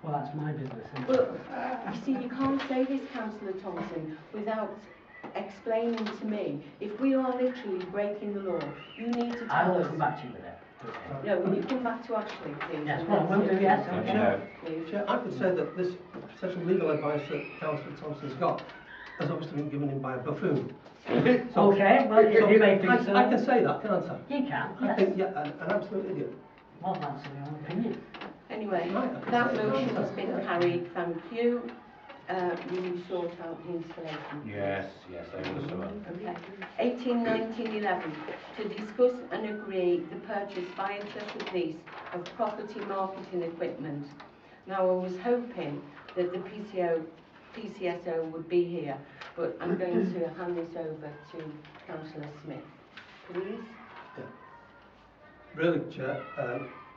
Well, that's my business. isn't it? Well, you see, you can't say this, Councillor Thompson, without explaining to me. If we are literally breaking the law, you need to I tell will us. come back to you with it. Okay. No, will you come back to Ashley, please? Yes, and well, let's will do, hear yes, from okay. No. Please. Chair, I could say that this potential legal advice that Councillor Thompson's got has obviously been given him by a buffoon. So- Okay, well, if you may think so. I can say that, can't I? You can, I yes. think, yeah, an absolute idiot. Well, that's your own opinion. Anyway, Right. that motion has been carried, thank you. Will you sort out the installation? Yes, over the summer. Okay. 18, 19, 11. To discuss and agree the purchase by Cheshire Police of property marketing equipment. Now, I was hoping that the PCSO would be here, but I'm going to hand this over to Councillor Smith. Please? Really, Chair,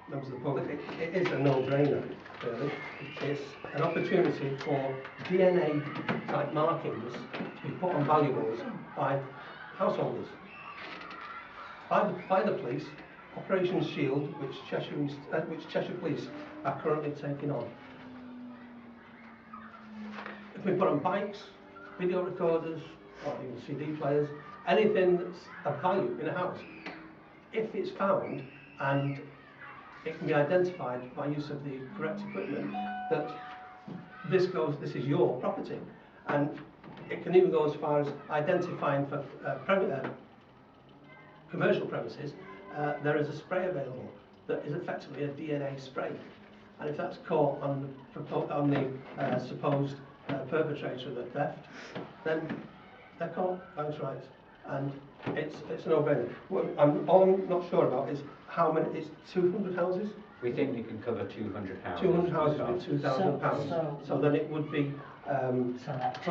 members of the public, it is a no-brainer, really. It's an opportunity for DNA-type markings to be put on valuables by householders. By the police, Operation Shield, which Cheshire Police are currently taking on. If we put on bikes, video recorders, or even CD players, anything that's of value in a house, if it's found and it can be identified by use of the correct equipment that this is your property, and it can even go as far as identifying for commercial premises, there is a spray available that is effectively a DNA spray, and if that's caught on the supposed perpetrator of the theft, then they're caught. That's right, and it's a no-brainer. All I'm not sure about is how many. It's 200 houses. We think we can cover 200 houses. 200 houses with £2,000. So then it would be Selected.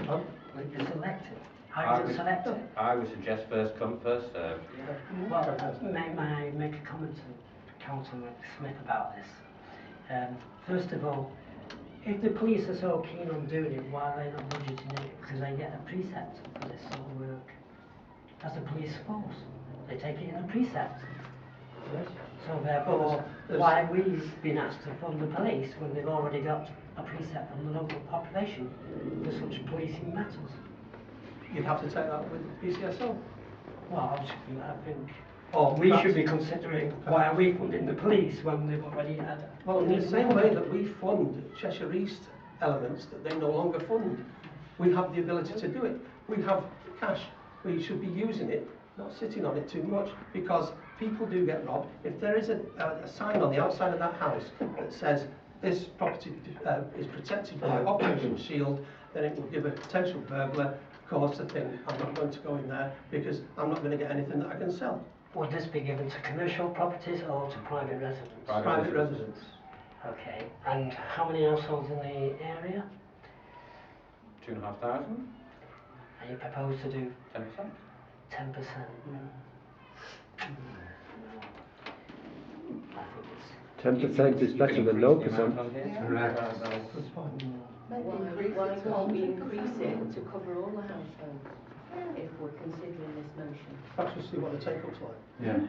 Would you select it? How do you select it? I would suggest first come, first served. Well, may I make a comment to Councillor Smith about this? First of all, If the police are so keen on doing it, why are they not budgeting it? Because they get a precept for this sort of work. As a police force, they take it in a precept. So therefore, why are we being asked to fund the police when they've already got a precept from the local population for such policing matters? You'd have to take that with PCSO. Well, obviously, I think Or we perhaps- should be considering why are we funding the police when they've already had. Well, in the same way that we fund Cheshire East elements that they no longer fund, we have the ability to do it. We have cash. We should be using it, not sitting on it too much, because people do get robbed. If there is a sign on the outside of that house that says this property is protected by Operation Shield, then it will give a potential burglar cause to think, I'm not going to go in there because I'm not going to get anything that I can sell. Would this be given to commercial properties or to private residents? Private residents. Okay, and how many households in the area? 2,500, And you propose to do 10%. 10%? I think it's 10% is better than no percent. Correct. Why can't we increase it to cover all the households if we're considering this motion? Perhaps we'll see what the take-up's like. Yeah.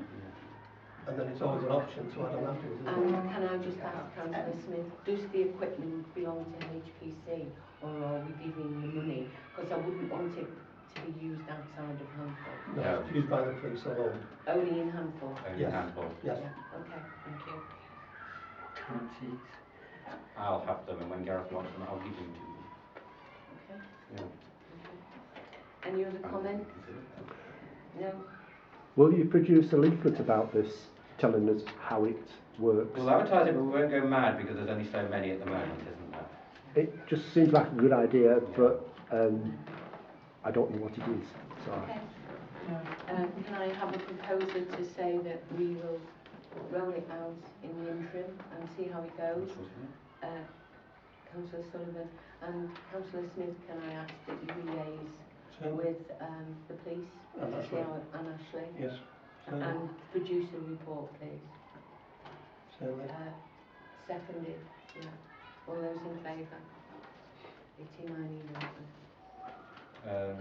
And then it's always an option to add on afterwards. isn't it? And can I just ask Councillor Smith, does the equipment belong to HPC or are we giving the money? Because I wouldn't want it to be used outside of Handful. No, it's used by the police alone. Only in Handful? Only Yes. handful. Yes. Yeah, okay, thank you. currencies. I'll have them, and when Gareth wants them, I'll give them to you. Okay. Yeah. Any other comments? No? Will you produce a leaflet about this, telling us how it works? We'll advertise it, but we won't go mad because there's only so many at the moment, isn't there? It just seems like a good idea, but I don't know what it is. So Okay. Can I have a proposer to say that we will roll it out in the interim and see how it goes? Councillor Sullivan and Councillor Smith, can I ask that you liaise with the police And see how, and Ashley Yes. and produce a report, please? Certainly. Seconded, yeah. All those in favour? 89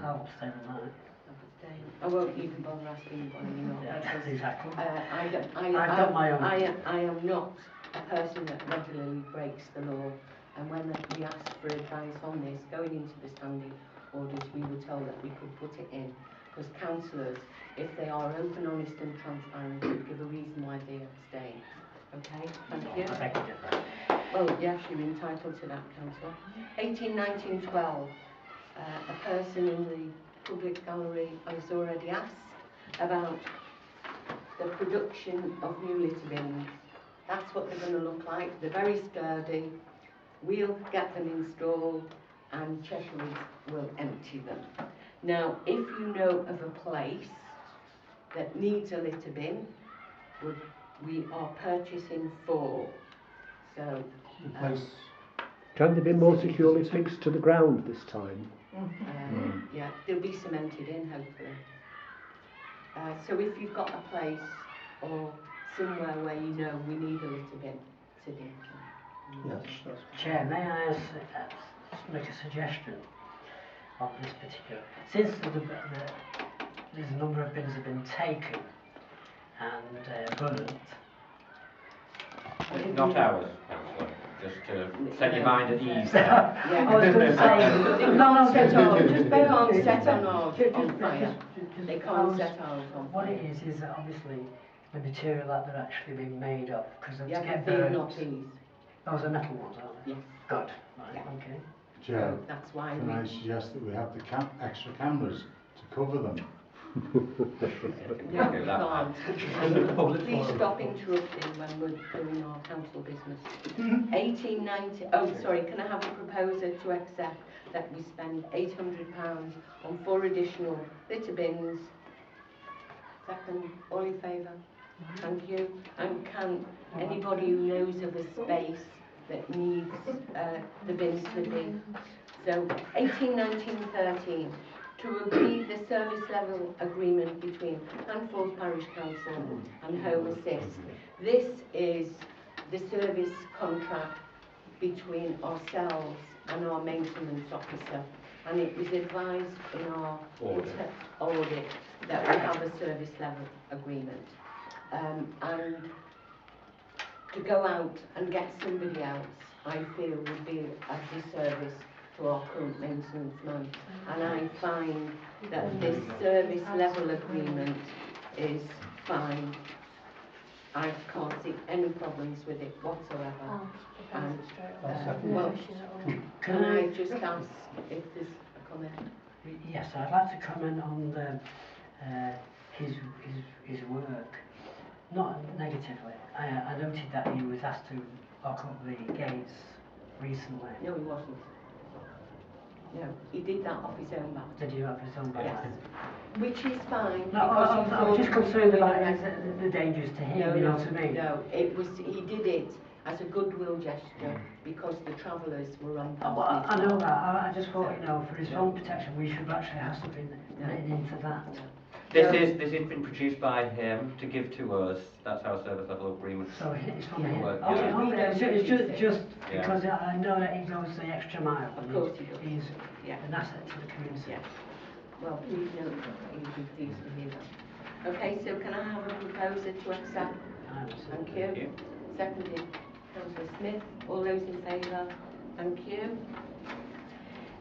I'll abstain on that. Abstain. I won't even bother asking one anymore. Yeah, because, exactly. I've got my own. I am not a person that regularly breaks the law, and when we asked for advice on this, going into the standing orders, we were told that we could put it in, because councillors, if they are open, honest and transparent, would give a reason why they abstain. Okay, thank you. I beg your pardon. Well, yes, you're entitled to that, councillor. 18, 19, 12. A person in the public gallery has already asked about the production of new litter bins. That's what they're going to look like. They're very sturdy. We'll get them installed and Cheshire will empty them. Now, if you know of a place that needs a litter bin, we are purchasing 4. So, can they be more securely fixed to the ground this time? yeah, they'll be cemented in, hopefully. So if you've got a place or somewhere where you know we need a litter bin, Sydney. Yes, that's Chair, may I make a suggestion on this particular? Since there's a number of bins have been taken and burned. Not ours, councillor, just to set your mind at ease there. Yeah. I was going to say, They can't set ours on fire. They can't set ours on what fire. it is that obviously the material that they're actually being made of, because to Yeah, get they're burnt. not these. Those are metal ones, aren't they? Yes. Good. Right, Yeah. okay. Chair, That's why can I suggest that we have the extra cameras to cover them? No, we can't. Please stop interrupting when we're doing our council business. 1890. Oh, sorry. Can I have a proposer to accept that we spend £800 on 4 additional litter bins? Second. All in favour? Thank you. And can anybody who knows of a space that needs the bins to be? So 18, 19, 13. To agree the service level agreement between Handford Parish Council and Home Assist. This is the service contract between ourselves and our maintenance officer, and it was advised in our audit that we have a service level agreement. And to go out and get somebody else, I feel would be a disservice to our current maintenance man. And I find that this service level agreement is fine. I can't see any problems with it whatsoever. And, well, can I just ask if there's a comment? Yes, I'd like to comment on his work. Not negatively. I noted that he was asked to lock up the gates recently. No, he wasn't. No, he did that off his own back. Did he have his own back? Yes. Which is fine. No, I'm just concerned about the dangers to him, you know what I mean? No, he did it as a goodwill gesture because the travellers were on. Well, I know that. I just thought, you know, for his own protection, we should actually have something written into that. This has been produced by him to give to us. That's our service level agreement. So it's from him. Work, Okay, yeah. okay. It's just because I know that he goes the extra mile. Of course he does. He's Yeah. an asset to the community. Yeah. Well, please note that he would be pleased to hear that. Okay, so can I have a proposer to accept? Thank you. Seconded, Councillor Smith. All those in favour? Thank you.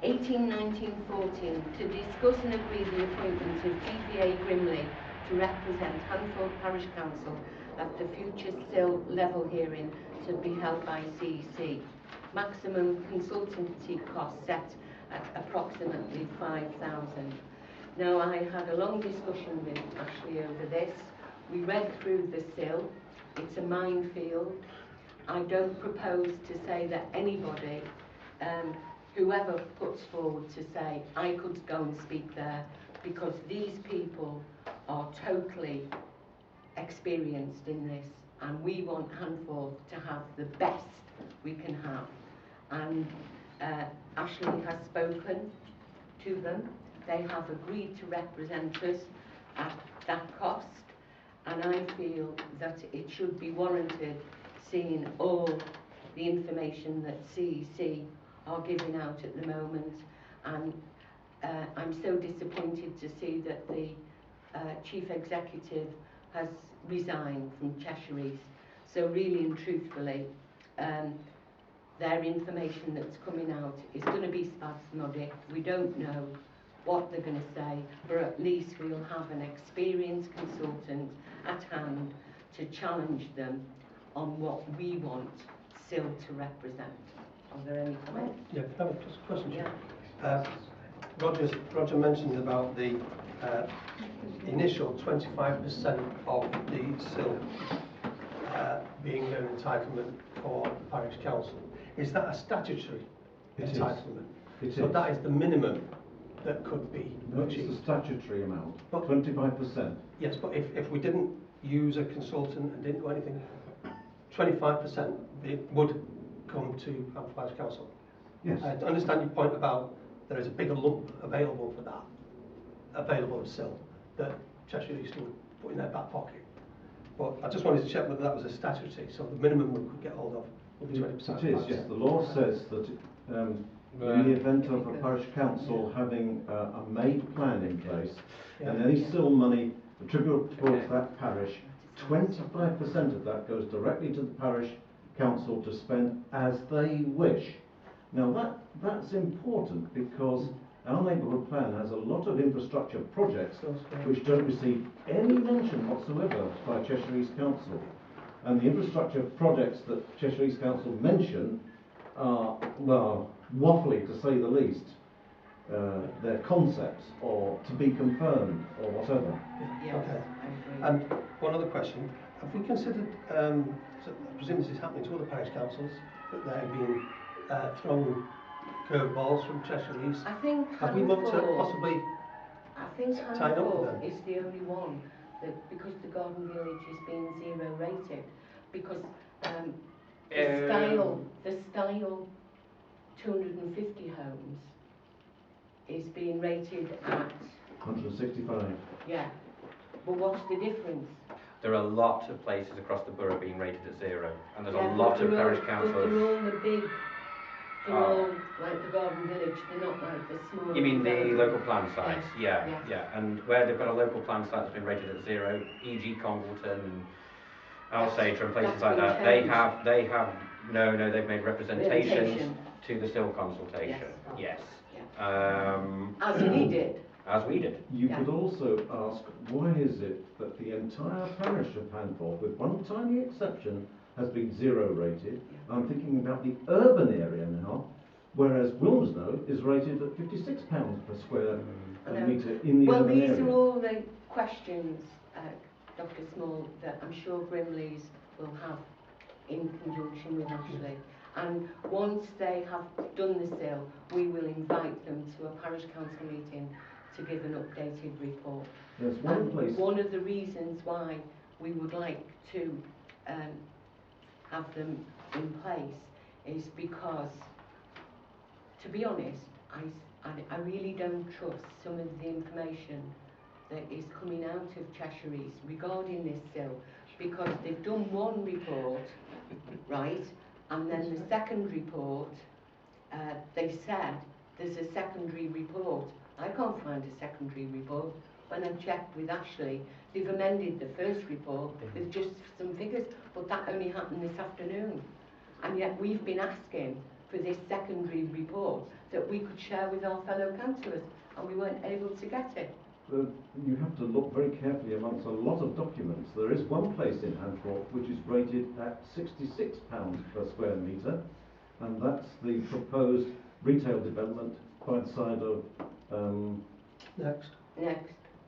18/19/14, to discuss and agree the appointment of GVA Grimley to represent Hanford Parish Council at the future still level hearing to be held by CEC. Maximum consultancy cost set at approximately 5,000. Now, I had a long discussion with Ashley over this. We read through the SIL. It's a minefield. I don't propose to say that anybody, whoever puts forward to say, I could go and speak there, because these people are totally experienced in this, and we want Hanford to have the best we can have. And Ashley has spoken to them. They have agreed to represent us at that cost, and I feel that it should be warranted, seeing all the information that CEC are giving out at the moment. And I'm so disappointed to see that the Chief Executive has resigned from Cheshire East. So really and truthfully, their information that's coming out is going to be spasmodic. We don't know what they're going to say, but at least we'll have an experienced consultant at hand to challenge them on what we want SIL to represent. Are there any comments? Yeah, just a question. Yeah. Roger mentioned about the initial 25% of the SIL being an entitlement for the parish council. Is that a statutory entitlement? So that is the minimum that could be achieved. It's a statutory amount, But 25%. Yes, but if we didn't use a consultant and didn't do anything, 25% would come to Hanford Parish Council. Yes. I understand your point about there is a bigger lump available for that, available at SIL, that Cheshire East would put in their back pocket. But I just wanted to check whether that was a statutory, so the minimum we could get hold of would be 20%. It is, yes. The law says that in the event of a parish council having a made plan in place, and any SIL money attributable to that parish, 25% of that goes directly to the parish council to spend as they wish. Now that's important, because our neighbourhood plan has a lot of infrastructure projects which don't receive any mention whatsoever by Cheshire East Council. And the infrastructure projects that Cheshire East Council mention are, well, waffly to say the least. Their concepts, or to be confirmed, or whatever. Yes, Okay. I agree. And one other question: have we considered? So I presume this is happening to other parish councils, that they're being thrown curveballs from Cheshire East. I think Have we looked at possibly? I think tying up with Hanford them? is the only one that, because the Garden Village is being 0 rated, because the style 250 homes is being rated at 165. yeah. But what's the difference? There are a lot of places across the borough being rated at 0, and there's Yeah, a lot but of they're parish all- councils. But they're all the big, they're Oh. all like the Garden Village, they're not like the small. You mean the development. local plan sites? Yes, Yeah, yes. yeah. And where they've got a local plan site that's been rated at 0, e.g. Congleton, Alsager and places That's like been that, changed. they have, no, they've made representations Representation. to the SIL consultation. Yes. As we did. As we did. You Yeah. could also ask, why is it that the entire parish of Handforth, with one tiny exception, has been 0 rated? I'm thinking about the urban area now, whereas Wilmslow is rated at £56 per square metre in the Well, urban these area. are all the questions, Dr. Small, that I'm sure Grimley's will have in conjunction with Ashley. And once they have done the SIL, we will invite them to a parish council meeting to give an updated report. There's one place. One of the reasons why we would like to have them in place is because, to be honest, I really don't trust some of the information that is coming out of Cheshire East regarding this SIL, because they've done one report, right, and then the second report, they said there's a secondary report. I can't find a secondary report. When I checked with Ashley, they've amended the first report with just some figures, but that only happened this afternoon. And yet we've been asking for this secondary report that we could share with our fellow councillors, and we weren't able to get it. You have to look very carefully amongst a lot of documents. There is one place in Handforth which is rated at £66 per square metre, and that's the proposed retail development by the side of Next.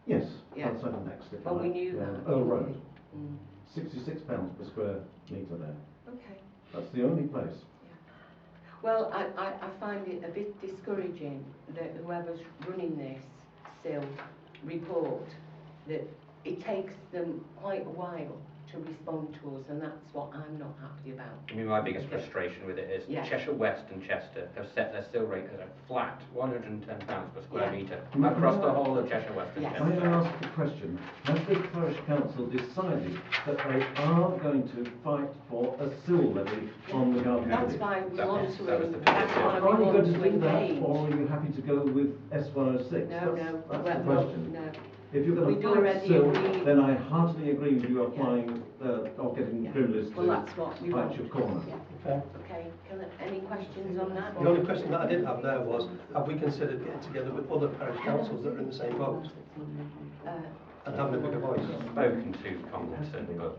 yes, Yeah. by the side of Next. if you Well, we like, knew that. Earl Road. Mm. £66 per square metre there. Okay. That's the only place. Well, I find it a bit discouraging that whoever's running this SIL report, that it takes them quite a while to respond to us, and that's what I'm not happy about. I mean, my biggest frustration with it is Yeah. Cheshire West and Chester have set their SIL rate at a flat £110 per square Yeah. metre Mm. across the whole of Cheshire West and Yes. May I Chester. ask a question? Has the parish council decided that they are going to fight for a SIL levy on the Garden That's Village? why we That want was- to, that was the that's position. why Are we you want going to to do that, engage. or are you happy to go with S106? No, That's the question. no. If you're going We'd to fight already SIL, agreed. then I heartily agree with you applying, or getting Yeah. Grimley's Well, that's what to we fight want. your corner. Yeah. Fair. Okay, any questions on that? The only question that I did have there was, have we considered getting together with other parish councils that are in the same boat and having a bigger voice? Spoken to Congleton, but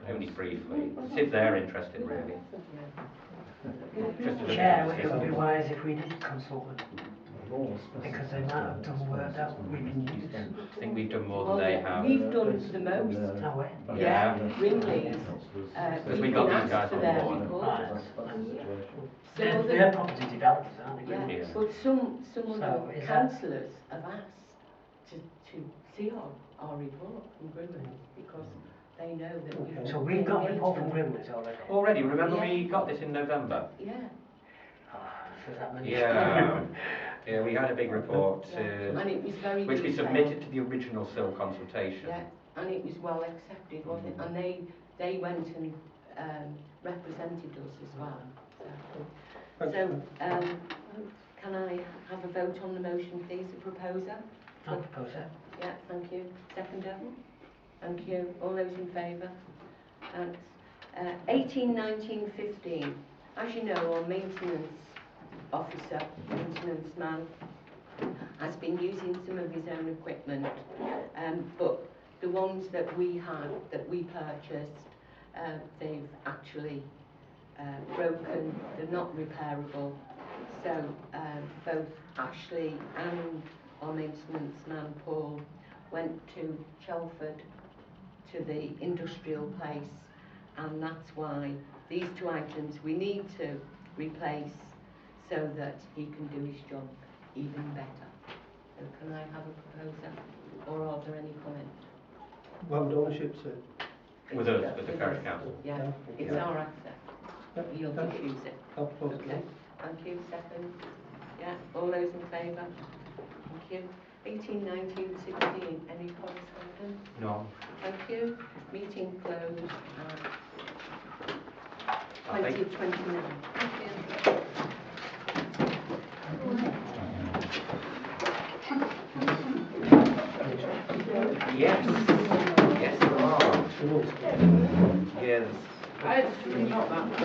only briefly. See if they're interested, really. Just as a Chair, bit it of would be assistance. wise if we did consult them, because they might have done work that we can use. I think we've done more Well, than they have. we've done the most. No way. Yeah, Grimley's, Because we've we got been these asked guys for on their board. report. They're, Some they're other, property developers, aren't they? yeah, Yeah. but some So, other is that- councillors have asked to see our report from Grimley's, because they know that we've. So we've got a report from Grimley's already. Already, remember Yeah. we got this in November? Yeah, So that many. Yeah. Yeah, we had a big report yeah, and it was very which we detailed. submitted to the original SIL consultation. Yeah, and it was well accepted, wasn't it? And they went and represented us as well. So, can I have a vote on the motion, please, the proposer? I'll propose it. Yeah, thank you. Seconder? Thank you. All those in favour? Thanks. 18, 19, 15. As you know, our maintenance officer, maintenance man, has been using some of his own equipment, but the ones that we had, that we purchased, they've actually broken, they're not repairable. So both Ashley and our maintenance man Paul went to Chelford to the industrial place, and that's why these two items we need to replace so that he can do his job even better. So can I have a proposer, or are there any comments? Well, would ownership say? With us, with the parish council. Yeah, it's our asset. You'll just use it. I'll propose Okay, thank you. Second? Yeah, all those in favour? Thank you. 18, 19, 16. Any correspondence? No. Thank you. Meeting closed at Thank you. 20:29. Thank you. Yes. Yes, there are. Yes. It's not that